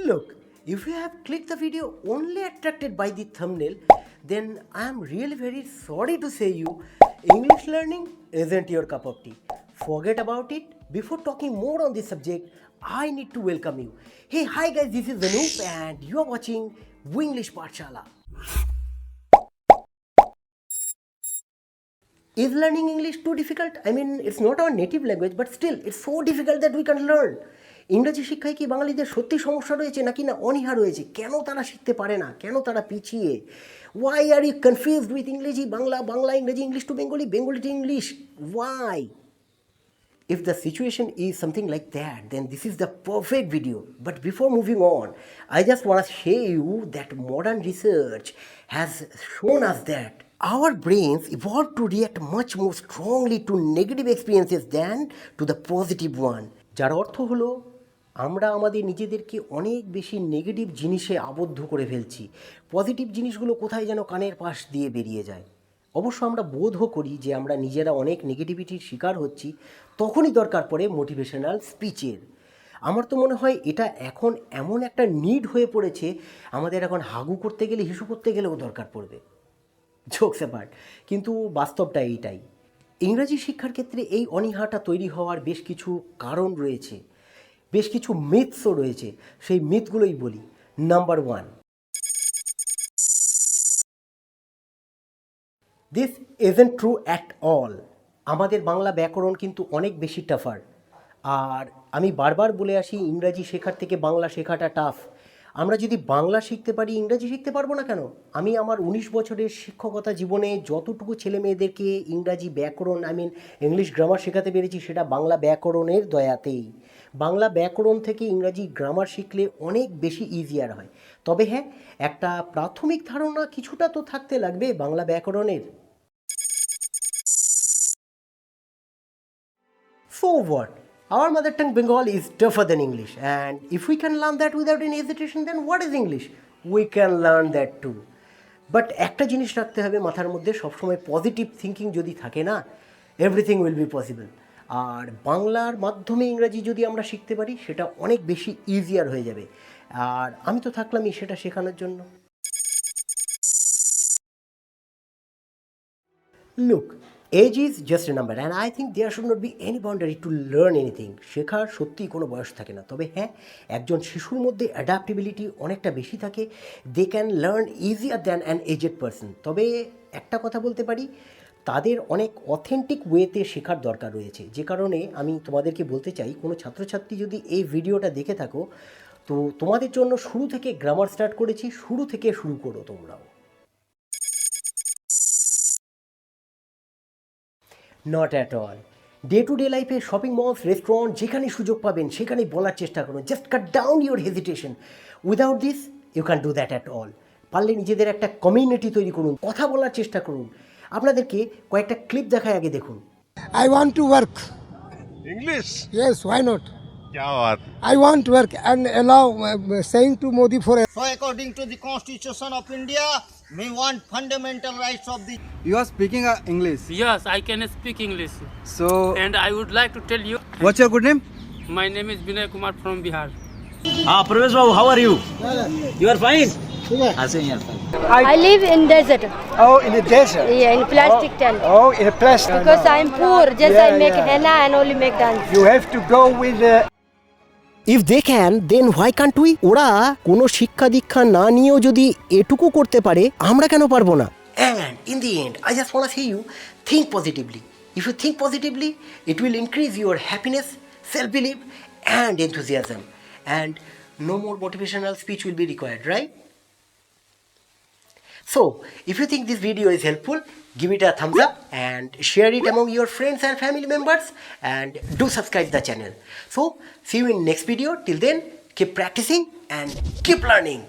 Look, if you have clicked the video only attracted by the thumbnail, then I am really very sorry to say you, English learning isn't your cup of tea. Forget about it. Before talking more on this subject, I need to welcome you. Hey, hi guys, this is Anup and you are watching Winglish Pathshala. Is learning English too difficult? I mean, it's not our native language, but still, it's so difficult that we can learn. ইংরেজি শিক্ষায় কি বাঙালিদের সত্যি সমস্যা রয়েছে নাকি না অনীহা রয়েছে? কেন তারা শিখতে পারে না? কেন তারা পিছিয়ে? Why are you confused with ইংরেজি বাংলা, বাংলা ইংরেজি, English to Bengali, Bengali to English? Why? If the situation is something like that, then this is the perfect video. But before moving on, I just want to share you that modern research has shown us that our brains evolved to react much more strongly to negative experiences than to the positive one. যার অর্থ হলো আমরা আমাদের নিজেদেরকে অনেক বেশি negative জিনিসে আবদ্ধ করে ফেলছি। পজিটিভ জিনিসগুলো কোথায় যেন কানের পাশ দিয়ে বেরিয়ে যায়। অবশ্য আমরা বোধও করি যে আমরা নিজেরা অনেক নেগেটিভিটির শিকার হচ্ছি, তখনই দরকার পড়ে মোটিভেশনাল স্পিচের। আমার তো মনে হয় এটা এখন এমন একটা নিড হয়ে পড়েছে, আমাদের এখন হাগু করতে গেলে, হিসু করতে গেলেও দরকার পড়বে। জোকস অ্যাপার্ট, কিন্তু বাস্তবটা এইটাই। ইংরেজি শিক্ষার ক্ষেত্রে এই অনীহাটা তৈরি হওয়ার বেশ কিছু কারণ রয়েছে, বেশ কিছু মিথসও রয়েছে। সেই মিথগুলোই বলি। Number 1, this isn't true at all. আমাদের বাংলা ব্যাকরণ কিন্তু অনেক বেশি টাফার। আর আমি বারবার বলে আসি, ইংরাজি শেখার থেকে বাংলা শেখাটা টাফ। আমরা যদি বাংলা শিখতে পারি, ইংরাজি শিখতে পারবো না কেন? আমি আমার 19 বছরের শিক্ষকতা জীবনে যতটুকু ছেলে মেয়েদেরকে ইংরাজি ব্যাকরণ, ইংলিশ গ্রামার শেখাতে পেরেছি, সেটা বাংলা ব্যাকরণের দয়াতেই। বাংলা ব্যাকরণ থেকে ইংরাজি গ্রামার শিখলে অনেক বেশি ইজিয়ার হয়। তবে হ্যাঁ, একটা প্রাথমিক ধারণা কিছুটা তো থাকতে লাগবে বাংলা ব্যাকরণের। So what? Our mother tongue Bengali is tougher than English, and if we can learn that without any hesitation, then what is English? We can learn that too. But একটা জিনিস রাখতে হবে মাথার মধ্যে, সবসময় পজিটিভ থিঙ্কিং যদি থাকে না, এভরিথিং উইল বি পসিবল। আর বাংলার মাধ্যমে ইংরাজি যদি আমরা শিখতে পারি, সেটা অনেক বেশি ইজিয়ার হয়ে যাবে। আর আমি তো থাকলামই সেটা শেখানোর জন্য। Look, age is just a number and I think there should not be any boundary to learn anything. শেখার সত্যিই কোনো বয়স থাকে না। তবে হ্যাঁ, একজন শিশুর মধ্যে অ্যাডাপ্টেবিলিটি অনেকটা বেশি থাকে। They can learn easier than an aged person. তবে একটা কথা বলতে পারি, তাদের অনেক অথেন্টিক ওয়েতে শেখার দরকার রয়েছে। যে কারণে আমি তোমাদেরকে বলতে চাই, কোনো ছাত্রছাত্রী যদি এই ভিডিওটা দেখে থাকো, তো তোমাদের জন্য শুরু থেকে গ্রামার স্টার্ট করেছি, শুরু থেকে শুরু করো তোমরাও। Not at all. Day to day লাইফে শপিং মলস, রেস্টুরেন্ট, যেখানে সুযোগ পাবেন সেখানেই বলার চেষ্টা করুন। Just cut down your hesitation. Without this you can do that at all. পারলে নিজেদের একটা কমিউনিটি তৈরি করুন, কথা বলার চেষ্টা করুন। আপনাদেরকে কয়েকটা ক্লিপ দেখায়, আগে দেখুন। I want to work. English? Yes, why not? क्या बात? I want to work and allow saying to Modi for. So according to the Constitution of India, we want fundamental rights of the. You are speaking English. Yes, I can speak English. So, And I would like to tell you, what's your good name? my name is Binay Kumar from Bihar. Pravesh Babu, how are you? You are fine? I live in desert. Oh, in the desert. Yeah, in plastic tent. Oh, in a plastic. Because I'm poor, just Yeah, I make yeah. henna and only make dance. You have to go with the. If they can then why can't we? ওরা কোনো শিক্ষা দীক্ষা না নিয়েও যদি এটুকু করতে পারে, আমরা কেন পারবো না? And in the end I just want to say you think positively. If you think positively, it will increase your happiness, self belief and enthusiasm, and no more motivational speech will be required, right? So, if you think this video is helpful, give it a thumbs up and share it among your friends and family members, and do subscribe the channel. So, see you in next video. Till then, keep practicing and keep learning.